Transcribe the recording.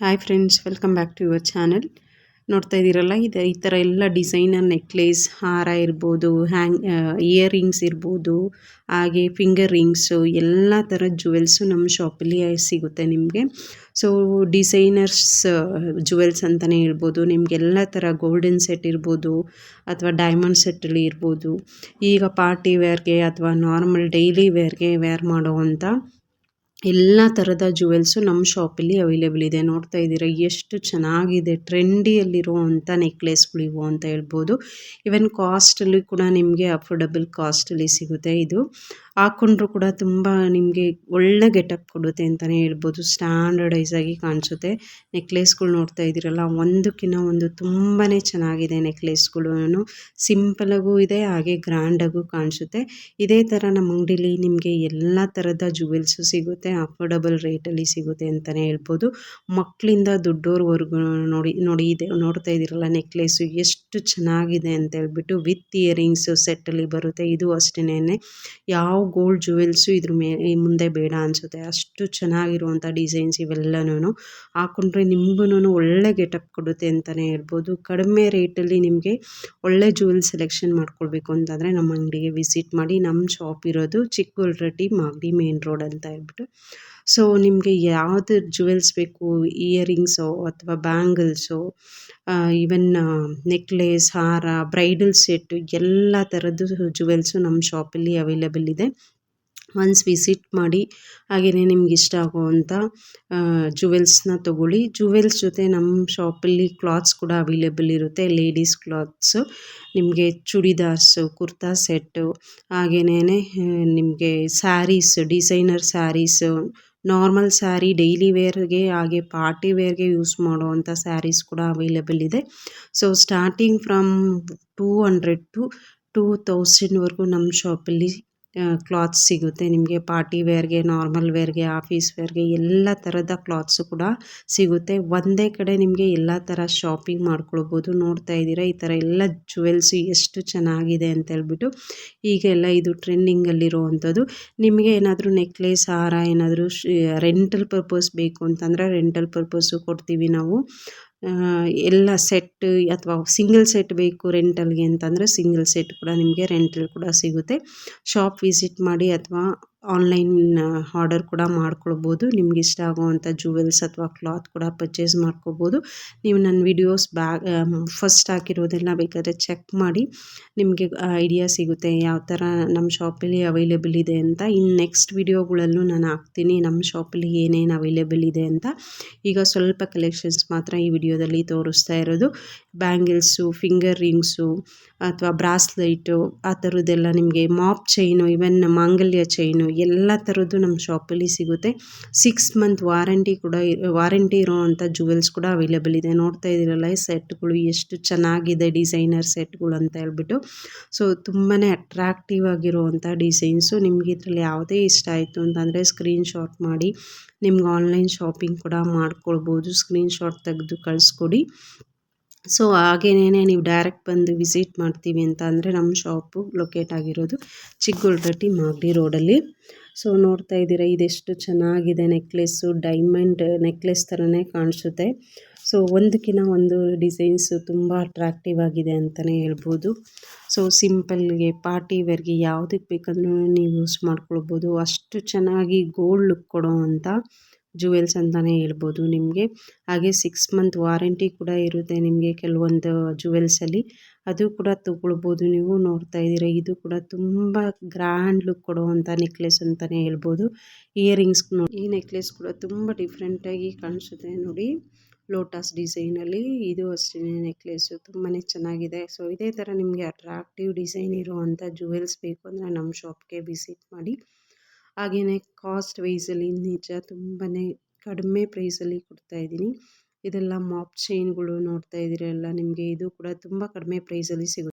Hi friends, welcome back to your channel. ನೋಡ್ತಾ ಇದ್ದೀರಲ್ಲ, ಇದು ಈ ಥರ ಎಲ್ಲ ಡಿಸೈನರ್ ನೆಕ್ಲೇಸ್, ಹಾರ ಇರ್ಬೋದು, ಇಯರಿಂಗ್ಸ್ ಇರ್ಬೋದು, ಹಾಗೆ ಫಿಂಗರ್ ರಿಂಗ್ಸು, ಎಲ್ಲ ಥರದ ಜುವೆಲ್ಸು ನಮ್ಮ ಶಾಪಲ್ಲಿ ಸಿಗುತ್ತೆ ನಿಮಗೆ. ಸೊ ಡಿಸೈನರ್ಸ್ ಜುವೆಲ್ಸ್ ಅಂತಲೇ ಹೇಳ್ಬೋದು. ನಿಮಗೆಲ್ಲ ಥರ ಗೋಲ್ಡನ್ ಸೆಟ್ ಇರ್ಬೋದು ಅಥವಾ ಡೈಮಂಡ್ ಸೆಟ್ಟಲ್ಲಿ ಇರ್ಬೋದು. ಈಗ ಪಾರ್ಟಿ ವೇರ್ಗೆ ಅಥವಾ ನಾರ್ಮಲ್ ಡೈಲಿ ವೇರ್ಗೆ ವೇರ್ ಮಾಡೋವಂಥ ಎಲ್ಲ ಥರದ ಜುವೆಲ್ಸು ನಮ್ಮ ಶಾಪಲ್ಲಿ ಅವೈಲೇಬಲ್ ಇದೆ. ನೋಡ್ತಾ ಇದ್ದೀರಾ ಎಷ್ಟು ಚೆನ್ನಾಗಿದೆ, ಟ್ರೆಂಡಿಯಲ್ಲಿರುವಂಥ ನೆಕ್ಲೆಸ್ಗಳಿವು ಅಂತ ಹೇಳ್ಬೋದು. ಈವನ್ ಕಾಸ್ಟಲ್ಲಿ ಕೂಡ ನಿಮಗೆ ಅಫೋರ್ಡಬಲ್ ಕಾಸ್ಟಲ್ಲಿ ಸಿಗುತ್ತೆ. ಇದು ಹಾಕ್ಕೊಂಡ್ರೂ ಕೂಡ ತುಂಬ ನಿಮಗೆ ಒಳ್ಳೆ ಗೆಟಪ್ ಕೊಡುತ್ತೆ ಅಂತಲೇ ಹೇಳ್ಬೋದು. ಸ್ಟ್ಯಾಂಡರ್ಡೈಸ್ ಆಗಿ ಕಾಣಿಸುತ್ತೆ. ನೆಕ್ಲೆಸ್ಗಳು ನೋಡ್ತಾ ಇದ್ದೀರಲ್ಲ, ಒಂದಕ್ಕಿಂತ ಒಂದು ತುಂಬಾ ಚೆನ್ನಾಗಿದೆ. ನೆಕ್ಲೆಸ್ಗಳು ಸಿಂಪಲಾಗೂ ಇದೆ, ಹಾಗೆ ಗ್ರ್ಯಾಂಡಾಗೂ ಕಾಣಿಸುತ್ತೆ. ಇದೇ ಥರ ನಮ್ಮ ಅಂಗಡಿಲಿ ನಿಮಗೆ ಎಲ್ಲ ಥರದ ಜುವೆಲ್ಸು ಸಿಗುತ್ತೆ. ಅಫೋರ್ಡಬಲ್ ರೇಟಲ್ಲಿ ಸಿಗುತ್ತೆ ಅಂತಲೇ ಹೇಳ್ಬೋದು. ಮಕ್ಕಳಿಂದ ದೊಡ್ಡೋರ್ವರೆಗೂ ನೋಡಿ ಇದೆ ನೋಡ್ತಾ ಇದ್ದೀರಲ್ಲ, ನೆಕ್ಲೆಸ್ಸು ಎಷ್ಟು ಚೆನ್ನಾಗಿದೆ ಅಂತ ಹೇಳ್ಬಿಟ್ಟು ವಿತ್ ಇಯರಿಂಗ್ಸು ಸೆಟ್ಟಲ್ಲಿ ಬರುತ್ತೆ. ಇದು ಅಷ್ಟೇನೆ, ಯಾವ ಗೋಲ್ಡ್ ಜುವೆಲ್ಸು ಇದ್ರ ಮುಂದೆ ಬೇಡ ಅನಿಸುತ್ತೆ. ಅಷ್ಟು ಚೆನ್ನಾಗಿರುವಂಥ ಡಿಸೈನ್ಸ್ ಇವೆಲ್ಲನೂ ಹಾಕ್ಕೊಂಡ್ರೆ ನಿಮಗೂ ಒಳ್ಳೆ ಗೆಟಪ್ ಕೊಡುತ್ತೆ ಅಂತಲೇ ಹೇಳ್ಬೋದು. ಕಡಿಮೆ ರೇಟಲ್ಲಿ ನಿಮಗೆ ಒಳ್ಳೆ ಜುವೆಲ್ ಸೆಲೆಕ್ಷನ್ ಮಾಡ್ಕೊಳ್ಬೇಕು ಅಂತಂದರೆ ನಮ್ಮ ಅಂಗಡಿಗೆ ವಿಸಿಟ್ ಮಾಡಿ. ನಮ್ಮ ಶಾಪ್ ಇರೋದು ಚಿಕ್ಕಗೊಲ್ರಟ್ಟಿ, ಮಾಗಡಿ ಮೇನ್ ರೋಡ್ ಅಂತ ಹೇಳ್ಬಿಟ್ಟು. ಸೊ ನಿಮಗೆ ಯಾವುದು ಜುವೆಲ್ಸ್ ಬೇಕು, ಇಯರಿಂಗ್ಸು ಅಥವಾ ಬ್ಯಾಂಗಲ್ಸು, ಈವನ್ ನೆಕ್ಲೆಸ್, ಹಾರ, ಬ್ರೈಡಲ್ ಸೆಟ್ಟು, ಎಲ್ಲ ಥರದ್ದು ಜುವೆಲ್ಸು ನಮ್ಮ ಶಾಪಲ್ಲಿ ಅವೈಲೇಬಲ್ ಇದೆ. ಒನ್ಸ್ ವಿಸಿಟ್ ಮಾಡಿ. ಹಾಗೆಯೇ ನಿಮ್ಗೆ ಇಷ್ಟ ಆಗುವಂಥ ಜುವೆಲ್ಸ್ನ ತೊಗೊಳ್ಳಿ. ಜುವೆಲ್ಸ್ ಜೊತೆ ನಮ್ಮ ಶಾಪಲ್ಲಿ ಕ್ಲಾತ್ಸ್ ಕೂಡ ಅವೈಲೇಬಲ್ ಇರುತ್ತೆ. ಲೇಡೀಸ್ ಕ್ಲಾತ್ಸು, ನಿಮಗೆ ಚೂಡಿದಾರ್ಸು, ಕುರ್ತಾ ಸೆಟ್ಟು, ಹಾಗೆಯೇ ನಿಮಗೆ saris, designer saris, normal sari, daily ವೇರ್ಗೆ ಹಾಗೆ ಪಾರ್ಟಿ ವೇರ್ಗೆ ಯೂಸ್ ಮಾಡುವಂಥ ಸ್ಯಾರೀಸ್ ಕೂಡ ಅವೈಲೇಬಲ್ ಇದೆ. ಸೊ ಸ್ಟಾರ್ಟಿಂಗ್ ಫ್ರಮ್ 200 to 2000ವರೆಗೂ ನಮ್ಮ ಶಾಪಲ್ಲಿ ಕ್ಲಾತ್ಸ್ ಸಿಗುತ್ತೆ ನಿಮಗೆ. ಪಾರ್ಟಿ ವೇರ್ಗೆ, ನಾರ್ಮಲ್ ವೇರ್ಗೆ, ಆಫೀಸ್ ವೇರ್ಗೆ ಎಲ್ಲ ಥರದ ಕ್ಲಾತ್ಸು ಕೂಡ ಸಿಗುತ್ತೆ. ಒಂದೇ ಕಡೆ ನಿಮಗೆ ಎಲ್ಲ ಥರ ಶಾಪಿಂಗ್ ಮಾಡ್ಕೊಳ್ಬೋದು. ನೋಡ್ತಾ ಇದ್ದೀರಾ ಈ ಥರ ಎಲ್ಲ ಜುವೆಲ್ಸು ಎಷ್ಟು ಚೆನ್ನಾಗಿದೆ ಅಂತ ಹೇಳ್ಬಿಟ್ಟು. ಈಗೆಲ್ಲ ಇದು ಟ್ರೆಂಡಿಂಗಲ್ಲಿರುವಂಥದ್ದು. ನಿಮಗೆ ಏನಾದರೂ ನೆಕ್ಲೆಸ್, ಹಾರ ಏನಾದರೂ ರೆಂಟಲ್ ಪರ್ಪಸ್ ಬೇಕು ಅಂತಂದರೆ ರೆಂಟಲ್ ಪರ್ಪಸ್ಸು ಕೊಡ್ತೀವಿ ನಾವು. ಎಲ್ಲ ಸೆಟ್ ಅಥವಾ ಸಿಂಗಲ್ ಸೆಟ್ ಬೇಕು ರೆಂಟಲ್ಗೆ ಅಂತಂದರೆ ಸಿಂಗಲ್ ಸೆಟ್ ಕೂಡ ನಿಮಗೆ ರೆಂಟಲ್ ಕೂಡ ಸಿಗುತ್ತೆ. ಶಾಪ್ ವಿಸಿಟ್ ಮಾಡಿ ಅಥವಾ ಆನ್ಲೈನ್ ಆರ್ಡರ್ ಕೂಡ ಮಾಡ್ಕೊಳ್ಬೋದು. ನಿಮ್ಗೆ ಇಷ್ಟ ಆಗುವಂಥ ಜುವೆಲ್ಸ್ ಅಥವಾ ಕ್ಲಾತ್ ಕೂಡ ಪರ್ಚೇಸ್ ಮಾಡ್ಕೋಬೋದು. ನೀವು ನನ್ನ ವಿಡಿಯೋಸ್ ಫಸ್ಟ್ ಹಾಕಿರೋದೆಲ್ಲ ಬೇಕಾದರೆ ಚೆಕ್ ಮಾಡಿ, ನಿಮಗೆ ಐಡಿಯಾ ಸಿಗುತ್ತೆ ಯಾವ ಥರ ನಮ್ಮ ಶಾಪಲ್ಲಿ ಅವೈಲೇಬಲ್ ಇದೆ ಅಂತ. ಇನ್ನು ನೆಕ್ಸ್ಟ್ ವಿಡಿಯೋಗಳಲ್ಲೂ ನಾನು ಹಾಕ್ತೀನಿ ನಮ್ಮ ಶಾಪಲ್ಲಿ ಏನೇನು ಅವೈಲೇಬಲ್ ಇದೆ ಅಂತ. ಈಗ ಸ್ವಲ್ಪ ಕಲೆಕ್ಷನ್ಸ್ ಮಾತ್ರ ಈ ವಿಡಿಯೋದಲ್ಲಿ ತೋರಿಸ್ತಾ ಇರೋದು. ಬ್ಯಾಂಗಲ್ಸು, ಫಿಂಗರ್ ರಿಂಗ್ಸು ಅಥವಾ ಬ್ರಾಸ್ಲೈಟು, ಆ ಥರದ್ದೆಲ್ಲ ನಿಮಗೆ ಮಾಪ್ ಚೈನು, ಇವನ್ ಮಾಂಗಲ್ಯ ಚೈನು ಎಲ್ಲ ಥರದ್ದು ನಮ್ಮ ಶಾಪಲ್ಲಿ ಸಿಗುತ್ತೆ. 6 ಮಂತ್ ವಾರಂಟಿ ಇರೋವಂಥ ಜುವೆಲ್ಸ್ ಕೂಡ ಅವೈಲೇಬಲ್ ಇದೆ. ನೋಡ್ತಾ ಇದ್ದೀರಲ್ಲ ಈ ಸೆಟ್ಗಳು ಎಷ್ಟು ಚೆನ್ನಾಗಿದೆ, ಡಿಸೈನರ್ ಸೆಟ್ಗಳು ಅಂತ ಹೇಳ್ಬಿಟ್ಟು. ಸೊ ತುಂಬಾ ಅಟ್ರಾಕ್ಟಿವ್ ಆಗಿರುವಂಥ ಡಿಸೈನ್ಸು. ನಿಮಗೆ ಇದರಲ್ಲಿ ಯಾವುದೇ ಇಷ್ಟ ಆಯಿತು ಅಂತಂದರೆ ಸ್ಕ್ರೀನ್ಶಾಟ್ ಮಾಡಿ ನಿಮ್ಗೆ ಆನ್ಲೈನ್ ಶಾಪಿಂಗ್ ಕೂಡ ಮಾಡ್ಕೊಳ್ಬೋದು. ಸ್ಕ್ರೀನ್ಶಾಟ್ ತೆಗೆದು ಕಳಿಸ್ಕೊಡಿ. ಸೊ ಹಾಗೇನೇ ನೀವು ಡೈರೆಕ್ಟ್ ಬಂದು ವಿಸಿಟ್ ಮಾಡ್ತೀವಿ ಅಂತ ಅಂದರೆ ನಮ್ಮ ಶಾಪು ಲೊಕೇಟ್ ಆಗಿರೋದು ಚಿಕ್ಕಗೊಲ್ರಟ್ಟಿ, ಮಾಗಡಿ ರೋಡಲ್ಲಿ. ಸೊ ನೋಡ್ತಾ ಇದ್ದೀರಾ ಇದೆಷ್ಟು ಚೆನ್ನಾಗಿದೆ ನೆಕ್ಲೆಸ್ಸು. ಡೈಮಂಡ್ ನೆಕ್ಲೆಸ್ ಥರನೇ ಕಾಣಿಸುತ್ತೆ. ಸೊ ಒಂದಕ್ಕಿಂತ ಒಂದು ಡಿಸೈನ್ಸು ತುಂಬ ಅಟ್ರಾಕ್ಟಿವ್ ಆಗಿದೆ ಅಂತಲೇ ಹೇಳ್ಬೋದು. ಸೊ ಸಿಂಪಲ್ಗೆ, ಪಾರ್ಟಿ ವೇರ್ಗೆ ಯಾವುದಕ್ಕೆ ಬೇಕಂದ್ರೂ ನೀವು ಯೂಸ್ ಮಾಡ್ಕೊಳ್ಬೋದು. ಅಷ್ಟು ಚೆನ್ನಾಗಿ ಗೋಲ್ಡ್ ಲುಕ್ ಕೊಡೋ ಅಂಥ ಜುವೆಲ್ಸ್ ಅಂತಲೇ ಹೇಳ್ಬೋದು ನಿಮಗೆ. ಹಾಗೆ 6 ಮಂತ್ ವಾರಂಟಿ ಕೂಡ ಇರುತ್ತೆ ನಿಮಗೆ ಕೆಲವೊಂದು ಜುವೆಲ್ಸಲ್ಲಿ. ಅದು ಕೂಡ ತೊಗೊಳ್ಬೋದು ನೀವು. ನೋಡ್ತಾ ಇದ್ದೀರಾ ಇದು ಕೂಡ ತುಂಬ ಗ್ರ್ಯಾಂಡ್ ಲುಕ್ ಕೊಡುವಂಥ ನೆಕ್ಲೆಸ್ ಅಂತಲೇ ಹೇಳ್ಬೋದು. ಇಯರಿಂಗ್ಸ್ ನೋಡಿ, ಈ ನೆಕ್ಲೆಸ್ ಕೂಡ ತುಂಬ ಡಿಫ್ರೆಂಟಾಗಿ ಕಾಣಿಸುತ್ತೆ ನೋಡಿ, ಲೋಟಸ್ ಡಿಸೈನಲ್ಲಿ. ಇದು ಅಷ್ಟೇ ನೆಕ್ಲೆಸ್ಸು ತುಂಬಾ ಚೆನ್ನಾಗಿದೆ. ಸೊ ಇದೇ ಥರ ನಿಮಗೆ ಅಟ್ರಾಕ್ಟಿವ್ ಡಿಸೈನ್ ಇರುವಂಥ ಜುವೆಲ್ಸ್ ಬೇಕು ಅಂದರೆ ನಮ್ಮ ಶಾಪ್ಗೆ ವಿಸಿಟ್ ಮಾಡಿ. ಹಾಗೆಯೇ ಕಾಸ್ಟ್ ವೈಸಲ್ಲಿ ನಿಜ ತುಂಬಾ ಕಡಿಮೆ ಪ್ರೈಸಲ್ಲಿ ಕೊಡ್ತಾಯಿದ್ದೀನಿ. ಇದೆಲ್ಲ ಮಾಪ್ ಚೈನ್ಗಳು ನೋಡ್ತಾ ಇದ್ದೀರಲ್ಲ, ನಿಮಗೆ ಇದು ಕೂಡ ತುಂಬ ಕಡಿಮೆ ಪ್ರೈಸಲ್ಲಿ ಸಿಗುತ್ತೆ.